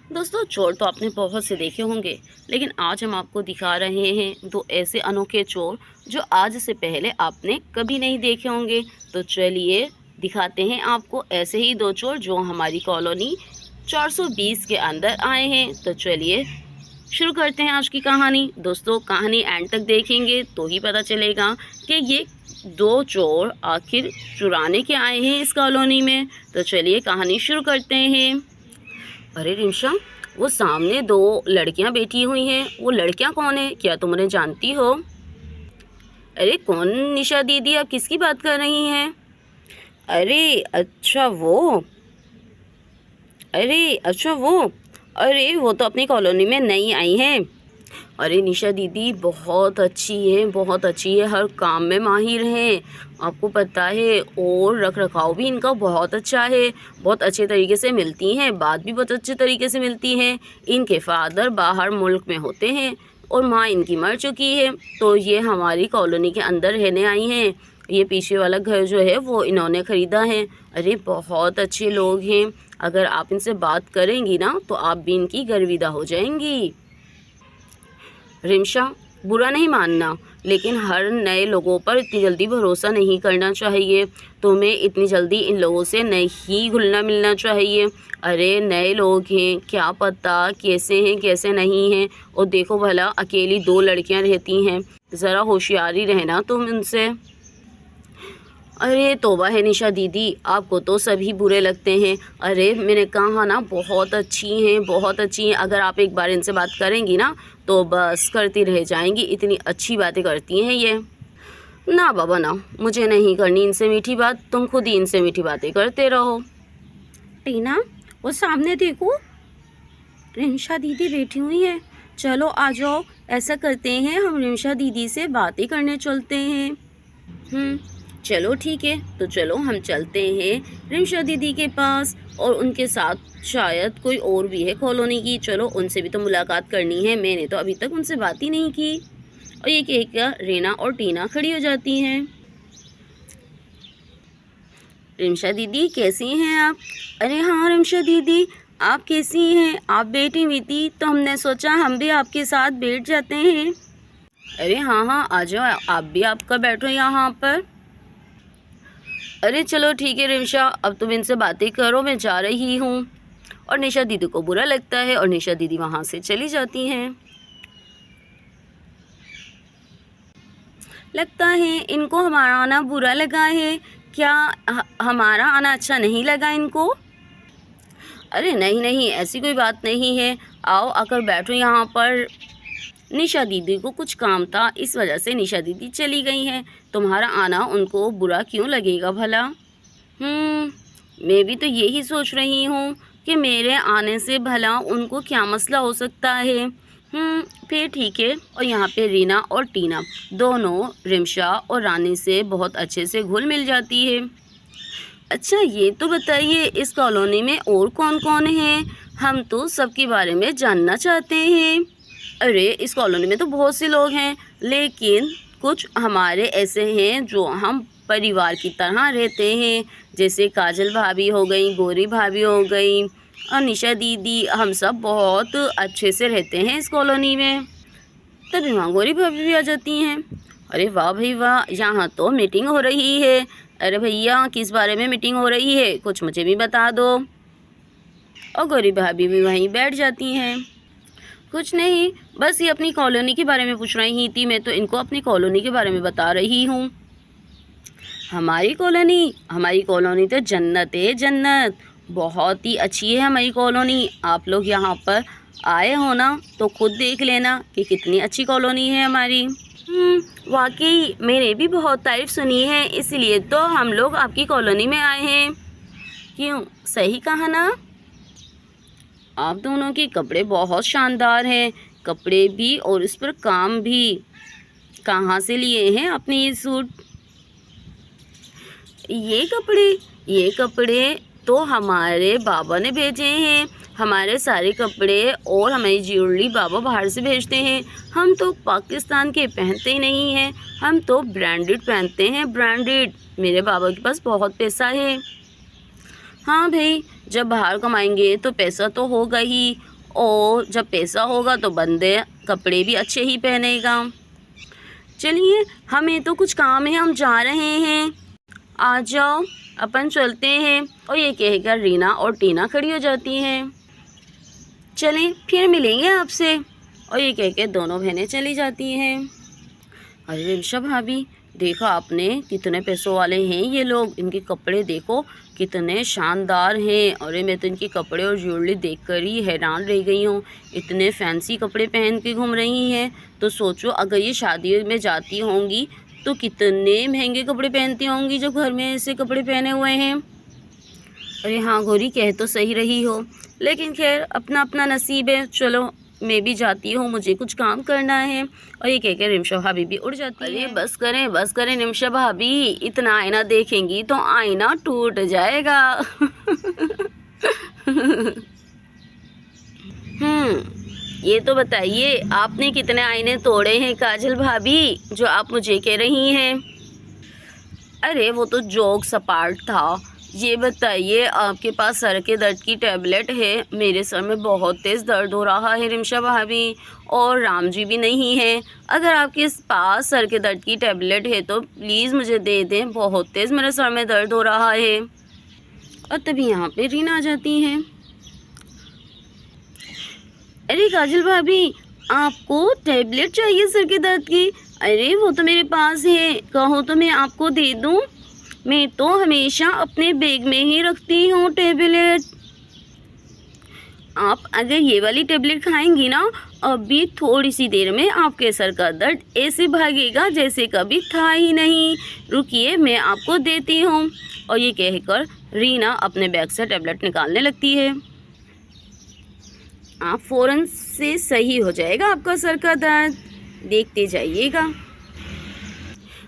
दोस्तों, चोर तो आपने बहुत से देखे होंगे, लेकिन आज हम आपको दिखा रहे हैं दो ऐसे अनोखे चोर जो आज से पहले आपने कभी नहीं देखे होंगे। तो चलिए दिखाते हैं आपको ऐसे ही दो चोर जो हमारी कॉलोनी 420 के अंदर आए हैं। तो चलिए शुरू करते हैं आज की कहानी। दोस्तों, कहानी एंड तक देखेंगे तो ही पता चलेगा कि ये दो चोर आखिर चुराने के आए हैं इस कॉलोनी में। तो चलिए कहानी शुरू करते हैं। अरे रिमशा, वो सामने दो लड़कियां बैठी हुई हैं। वो लड़कियां कौन है, क्या तुम उन्हें जानती हो? अरे कौन निशा दीदी, आप किसकी बात कर रही हैं? अरे अच्छा वो अरे अच्छा वो अरे वो तो अपनी कॉलोनी में नई आई हैं। अरे निशा दीदी बहुत अच्छी है, बहुत अच्छी है, हर काम में माहिर हैं, आपको पता है। और रख रखाव भी इनका बहुत अच्छा है, बहुत अच्छे तरीके से मिलती हैं, बात भी बहुत अच्छे तरीके से मिलती हैं। इनके फादर बाहर मुल्क में होते हैं और माँ इनकी मर चुकी है, तो ये हमारी कॉलोनी के अंदर रहने आई हैं। ये पीछे वाला घर जो है वो इन्होंने ख़रीदा है। अरे बहुत अच्छे लोग हैं, अगर आप इनसे बात करेंगी ना तो आप भी इनकी गर्विदा हो जाएंगी। रिमशा, बुरा नहीं मानना, लेकिन हर नए लोगों पर इतनी जल्दी भरोसा नहीं करना चाहिए। तुम्हें इतनी जल्दी इन लोगों से नहीं घुलना मिलना चाहिए। अरे नए लोग हैं, क्या पता कैसे हैं कैसे नहीं हैं। और देखो भला, अकेली दो लड़कियां रहती हैं, ज़रा होशियारी रहना तुम इनसे। अरे तौबा है निशा दीदी, आपको तो सभी बुरे लगते हैं। अरे मैंने कहा ना, बहुत अच्छी हैं, बहुत अच्छी हैं। अगर आप एक बार इनसे बात करेंगी ना तो बस करती रह जाएंगी, इतनी अच्छी बातें करती हैं ये। ना बाबा ना, मुझे नहीं करनी इनसे मीठी बात, तुम खुद ही इनसे मीठी बातें करते रहो। टीना, वो सामने देखो, रिमशा दीदी बैठी हुई है। चलो आ जाओ, ऐसा करते हैं हम रिमशा दीदी से बातें करने चलते हैं। चलो ठीक है, तो चलो हम चलते हैं रिमशा दीदी के पास, और उनके साथ शायद कोई और भी है कॉलोनी की। चलो उनसे भी तो मुलाकात करनी है, मैंने तो अभी तक उनसे बात ही नहीं की। और ये कहकर रीना और टीना खड़ी हो जाती हैं। रिमशा दीदी कैसी हैं आप? अरे हाँ रिमशा दीदी, आप कैसी हैं? आप बैठी हुई थी तो हमने सोचा हम भी आपके साथ बैठ जाते हैं। अरे हाँ हाँ, आ जाओ, आप भी आपका बैठो यहाँ पर। अरे चलो ठीक है रिमशा, अब तुम इनसे बातें करो, मैं जा रही हूँ। और निशा दीदी को बुरा लगता है और निशा दीदी वहाँ से चली जाती हैं। लगता है इनको हमारा आना बुरा लगा है। क्या हमारा आना अच्छा नहीं लगा इनको? अरे नहीं नहीं, ऐसी कोई बात नहीं है, आओ आकर बैठो यहाँ पर। निशा दीदी को कुछ काम था, इस वजह से निशा दीदी चली गई हैं। तुम्हारा आना उनको बुरा क्यों लगेगा भला? मैं भी तो यही सोच रही हूँ कि मेरे आने से भला उनको क्या मसला हो सकता है। फिर ठीक है। और यहाँ पे रीना और टीना दोनों रिमशा और रानी से बहुत अच्छे से घुल मिल जाती है। अच्छा ये तो बताइए, इस कॉलोनी में और कौन कौन है? हम तो सबके बारे में जानना चाहते हैं। अरे इस कॉलोनी में तो बहुत से लोग हैं, लेकिन कुछ हमारे ऐसे हैं जो हम परिवार की तरह रहते हैं, जैसे काजल भाभी हो गई, गौरी भाभी हो गई और निशा दीदी। हम सब बहुत अच्छे से रहते हैं इस कॉलोनी में। तभी वहाँ गौरी भाभी भी आ जाती हैं। अरे वाह भाई वाह, यहाँ तो मीटिंग हो रही है। अरे भैया, किस बारे में मीटिंग हो रही है, कुछ मुझे भी बता दो। और गौरी भाभी भी वहीं बैठ जाती हैं। कुछ नहीं, बस ये अपनी कॉलोनी के बारे में पूछ रही थी, मैं तो इनको अपनी कॉलोनी के बारे में बता रही हूँ। हमारी कॉलोनी तो जन्नत है, जन्नत, बहुत ही अच्छी है हमारी कॉलोनी। आप लोग यहाँ पर आए हो ना तो खुद देख लेना कि कितनी अच्छी कॉलोनी है हमारी। वाकई मैंने भी बहुत तारीफ़ सुनी है, इसलिए तो हम लोग आपकी कॉलोनी में आए हैं। क्यों, सही कहा ना? आप दोनों के कपड़े बहुत शानदार हैं, कपड़े भी और इस पर काम भी। कहाँ से लिए हैं अपने ये सूट? ये कपड़े तो हमारे बाबा ने भेजे हैं। हमारे सारे कपड़े और हमारी ज्वेलरी बाबा बाहर से भेजते हैं। हम तो पाकिस्तान के पहनते ही नहीं हैं, हम तो ब्रांडेड पहनते हैं, ब्रांडेड। मेरे बाबा के पास बहुत पैसा है। हाँ भाई, जब बाहर कमाएंगे तो पैसा तो होगा ही, और जब पैसा होगा तो बंदे कपड़े भी अच्छे ही पहनेगा। चलिए हमें तो कुछ काम है, हम जा रहे हैं, आ जाओ अपन चलते हैं। और ये कहकर रीना और टीना खड़ी हो जाती हैं। चलें फिर मिलेंगे आपसे। और ये कहकर दोनों बहनें चली जाती हैं। अरे रिमशा भाभी, देखो आपने कितने पैसों वाले हैं ये लोग, इनके कपड़े देखो कितने शानदार हैं। अरे मैं तो इनके कपड़े और ज्वेलरी देखकर ही हैरान रह गई हूँ। इतने फैंसी कपड़े पहन के घूम रही हैं। तो सोचो अगर ये शादी में जाती होंगी तो कितने महंगे कपड़े पहनती होंगी जो घर में ऐसे कपड़े पहने हुए हैं। अरे हाँ गौरी, कह तो सही रही हो, लेकिन खैर अपना अपना नसीब है। चलो मैं भी जाती हूँ, मुझे कुछ काम करना है। और ये कहकर रिमशा भाभी भी उड़ जाती है। अरे बस करें रिमशा भाभी, इतना आईना देखेंगी तो आईना टूट जाएगा। ये तो बताइए आपने कितने आईने तोड़े हैं काजल भाभी, जो आप मुझे कह रही हैं? अरे वो तो जोक सपाट था। ये बताइए आपके पास सर के दर्द की टैबलेट है? मेरे सर में बहुत तेज़ दर्द हो रहा है रिमशा भाभी, और राम जी भी नहीं है। अगर आपके पास सर के दर्द की टैबलेट है तो प्लीज़ मुझे दे दें, बहुत तेज़ मेरे सर में दर्द हो रहा है। और तभी यहाँ पे रीना आ जाती हैं। अरे काजल भाभी, आपको टैबलेट चाहिए सर के दर्द की? अरे वो तो मेरे पास है, कहो तो मैं आपको दे दूँ। मैं तो हमेशा अपने बैग में ही रखती हूँ टैबलेट। आप अगर ये वाली टैबलेट खाएंगी ना, अभी थोड़ी सी देर में आपके सर का दर्द ऐसे भागेगा जैसे कभी था ही नहीं। रुकिए मैं आपको देती हूँ। और ये कहकर रीना अपने बैग से टैबलेट निकालने लगती है। आप फ़ौरन से सही हो जाएगा आपका सर का दर्द, देखते जाइएगा।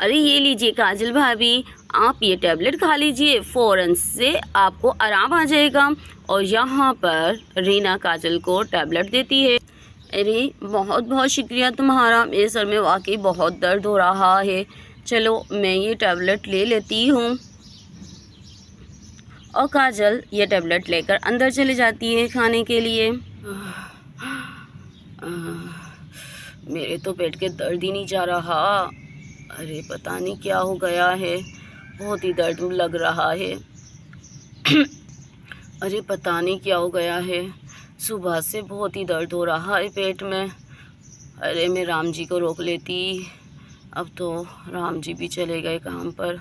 अरे ये लीजिए काजल भाभी, आप ये टैबलेट खा लीजिए, फ़ौरन से आपको आराम आ जाएगा। और यहाँ पर रीना काजल को टैबलेट देती है। अरे बहुत बहुत शुक्रिया तुम्हारा, मेरे सर में वाकई बहुत दर्द हो रहा है। चलो मैं ये टैबलेट ले लेती हूँ। और काजल ये टैबलेट लेकर अंदर चली जाती है खाने के लिए। मेरे तो पेट के दर्द ही नहीं जा रहा। अरे पता नहीं क्या हो गया है, बहुत ही दर्द लग रहा है। अरे पता नहीं क्या हो गया है, सुबह से बहुत ही दर्द हो रहा है पेट में। अरे मैं राम जी को रोक लेती, अब तो राम जी भी चले गए काम पर,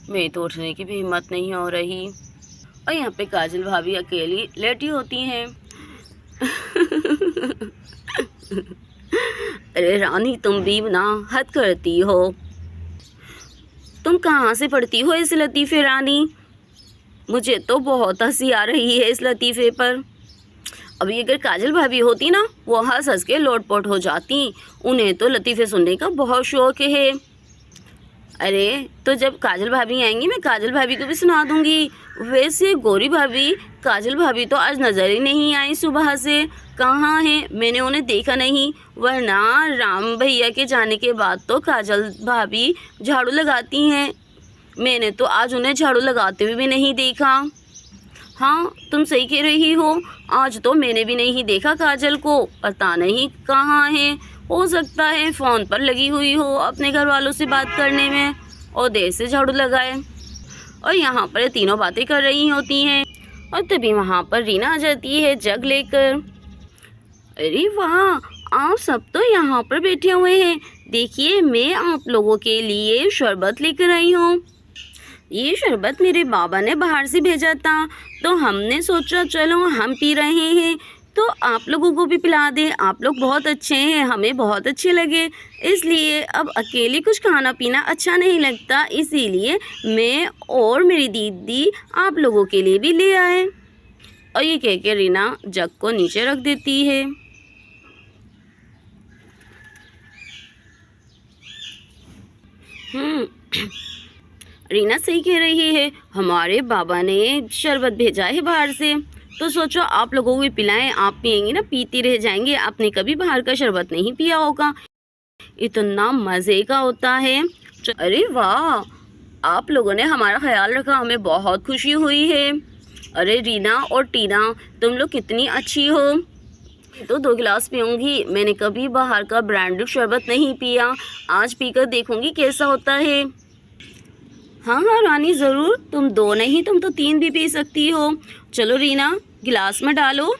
मैं तो उठने की भी हिम्मत नहीं हो रही। और यहाँ पे काजल भाभी अकेली लेटी होती हैं। अरे रानी, तुम भी ना हद करती हो। तुम कहाँ से पढ़ती हो इस लतीफ़े रानी? मुझे तो बहुत हंसी आ रही है इस लतीफ़े पर। अभी अगर काजल भाभी होती ना, वो हंस हंस के लोटपोट हो जाती। उन्हें तो लतीफ़े सुनने का बहुत शौक़ है। अरे तो जब काजल भाभी आएंगी मैं काजल भाभी को भी सुना दूंगी। वैसे गौरी भाभी, काजल भाभी तो आज नज़र ही नहीं आई सुबह से, कहाँ हैं? मैंने उन्हें देखा नहीं, वरना राम भैया के जाने के बाद तो काजल भाभी झाड़ू लगाती हैं। मैंने तो आज उन्हें झाड़ू लगाते हुए भी नहीं देखा। हाँ तुम सही कह रही हो, आज तो मैंने भी नहीं देखा काजल को, पता नहीं कहाँ है। हो सकता है फ़ोन पर लगी हुई हो अपने घर वालों से बात करने में, और देर से झाड़ू लगाए। और यहाँ पर तीनों बातें कर रही होती हैं। और तभी वहाँ पर रीना आ जाती है जग लेकर। अरे वाह, आप सब तो यहाँ पर बैठे हुए हैं। देखिए मैं आप लोगों के लिए शरबत लेकर आई हूँ। ये शरबत मेरे बाबा ने बाहर से भेजा था, तो हमने सोचा चलो हम पी रहे हैं तो आप लोगों को भी पिला दें। आप लोग बहुत अच्छे हैं, हमें बहुत अच्छे लगे, इसलिए अब अकेले कुछ खाना पीना अच्छा नहीं लगता, इसीलिए मैं और मेरी दीदी आप लोगों के लिए भी ले आए। और ये कह के रीना जग को नीचे रख देती है। रीना सही कह रही है, हमारे बाबा ने शरबत भेजा है बाहर से, तो सोचो आप लोगों को भी पिलाएं। आप पियेंगे ना, पीते रह जाएंगे। आपने कभी बाहर का शरबत नहीं पिया होगा, इतना मज़े का होता है। अरे वाह, आप लोगों ने हमारा ख्याल रखा, हमें बहुत खुशी हुई है। अरे रीना और टीना, तुम लोग कितनी अच्छी हो। तो 2 गिलास पीऊँगी। मैंने कभी बाहर का ब्रांडेड शरबत नहीं पिया, आज पीकर देखूँगी कैसा होता है। हाँ हाँ रानी, ज़रूर, तुम 2 नहीं, तुम तो 3 भी पी सकती हो। चलो रीना, गिलास में डालो।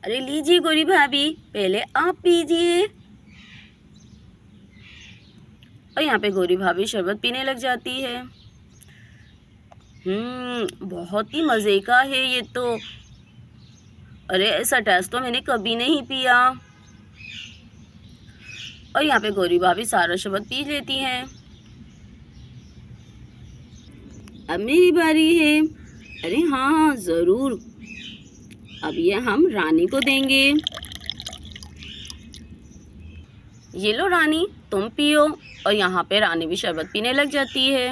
अरे लीजिए गौरी भाभी, पहले आप पीजिए। और यहाँ पे गौरी भाभी शरबत पीने लग जाती है। बहुत ही मज़े का है ये तो। अरे ऐसा टेस्ट तो मैंने कभी नहीं पिया। और यहाँ पे गौरी भाभी सारा शरबत पी लेती हैं। अब मेरी बारी है। अरे हाँ हाँ ज़रूर, अब ये हम रानी को देंगे। ये लो रानी, तुम पियो। और यहाँ पे रानी भी शरबत पीने लग जाती है।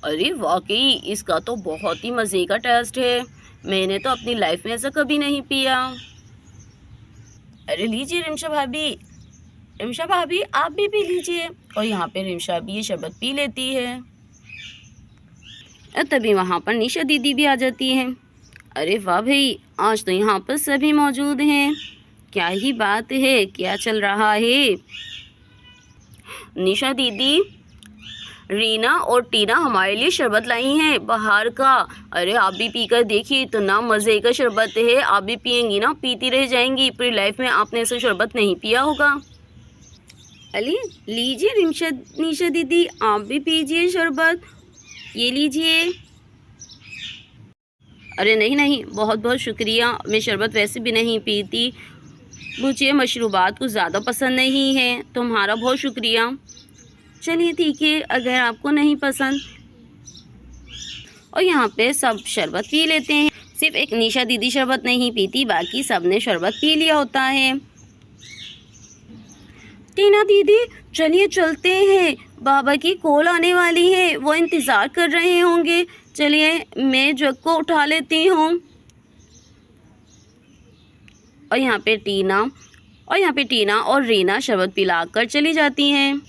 अरे वाकई इसका तो बहुत ही मज़े का टेस्ट है, मैंने तो अपनी लाइफ में ऐसा कभी नहीं पिया। अरे लीजिए रिमशा भाभी, रिमशा भाभी आप भी पी लीजिए। और यहाँ पे रिमशा भी ये शरबत पी लेती है। और तभी वहाँ पर निशा दीदी भी आ जाती हैं। अरे वाह भाई, आज तो यहाँ पर सभी मौजूद हैं। क्या ही बात है, क्या चल रहा है। निशा दीदी, रीना और टीना हमारे लिए शरबत लाई हैं बाहर का। अरे आप भी पीकर देखिए, इतना मज़े का शरबत है। आप भी पियेंगी ना, पीती रह जाएंगी। पूरी लाइफ में आपने ऐसा शरबत नहीं पिया होगा। अली लीजिए निशा दीदी, आप भी पीजिए शरबत, ये लीजिए। अरे नहीं नहीं, बहुत बहुत शुक्रिया, मैं शरबत वैसे भी नहीं पीती, मुझे मशरूबात कुछ ज़्यादा पसंद नहीं है। तुम्हारा बहुत शुक्रिया। चलिए ठीक है, अगर आपको नहीं पसंद। और यहाँ पे सब शरबत पी लेते हैं। सिर्फ एक निशा दीदी शरबत नहीं पीती, बाकी सब ने शरबत पी लिया होता है। टीना दीदी चलिए चलते हैं, बाबा की कॉल आने वाली है, वो इंतज़ार कर रहे होंगे। चलिए मैं जग को उठा लेती हूँ। और यहाँ पे टीना और रीना शरबत पिलाकर चली जाती हैं।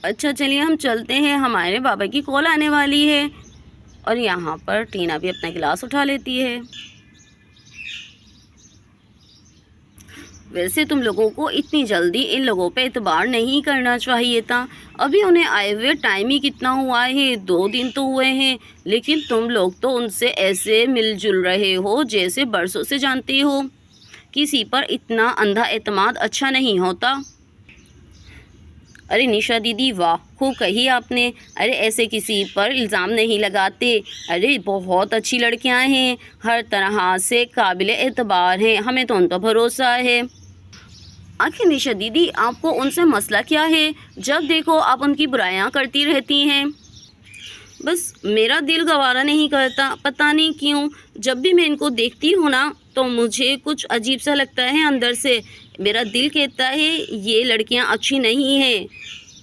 अच्छा चलिए हम चलते हैं, हमारे बाबा की कॉल आने वाली है। और यहाँ पर टीना भी अपना गिलास उठा लेती है। वैसे तुम लोगों को इतनी जल्दी इन लोगों पे एतबार नहीं करना चाहिए था। अभी उन्हें आए हुए टाइम ही कितना हुआ है, 2 दिन तो हुए हैं, लेकिन तुम लोग तो उनसे ऐसे मिलजुल रहे हो जैसे बरसों से जानते हो। किसी पर इतना अंधा एतमाद अच्छा नहीं होता। अरे निशा दीदी वाह, खूब कही आपने। अरे ऐसे किसी पर इल्ज़ाम नहीं लगाते। अरे बहुत अच्छी लड़कियां हैं, हर तरह से काबिले एतबार हैं, हमें तो उन पर भरोसा है। आखिर निशा दीदी आपको उनसे मसला क्या है? जब देखो आप उनकी बुराइयां करती रहती हैं। बस मेरा दिल गवारा नहीं करता, पता नहीं क्यों। जब भी मैं इनको देखती हूँ ना तो मुझे कुछ अजीब सा लगता है अंदर से। मेरा दिल कहता है ये लड़कियाँ अच्छी नहीं हैं।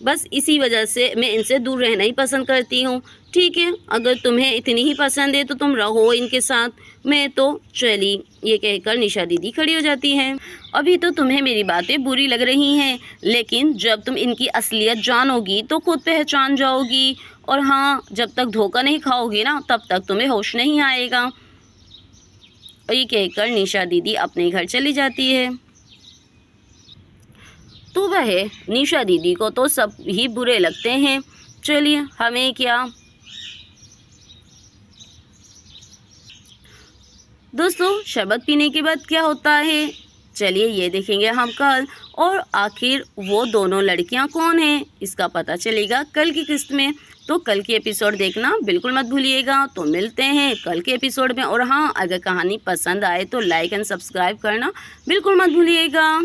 बस इसी वजह से मैं इनसे दूर रहना ही पसंद करती हूँ। ठीक है, अगर तुम्हें इतनी ही पसंद है तो तुम रहो इनके साथ, मैं तो चली। ये कहकर निशा दीदी खड़ी हो जाती हैं। अभी तो तुम्हें मेरी बातें बुरी लग रही हैं, लेकिन जब तुम इनकी असलियत जानोगी तो खुद पहचान जाओगी। और हाँ, जब तक धोखा नहीं खाओगी ना तब तक तुम्हें होश नहीं आएगा। और ये कहकर निशा दीदी अपने घर चली जाती है। तो वह निशा दीदी को तो सब ही बुरे लगते हैं। चलिए हमें क्या। दोस्तों शरबत पीने के बाद क्या होता है, चलिए ये देखेंगे हम कल। और आखिर वो दोनों लड़कियां कौन हैं, इसका पता चलेगा कल की किस्त में। तो कल की एपिसोड देखना बिल्कुल मत भूलिएगा। तो मिलते हैं कल के एपिसोड में। और हाँ, अगर कहानी पसंद आए तो लाइक एंड सब्सक्राइब करना बिल्कुल मत भूलिएगा।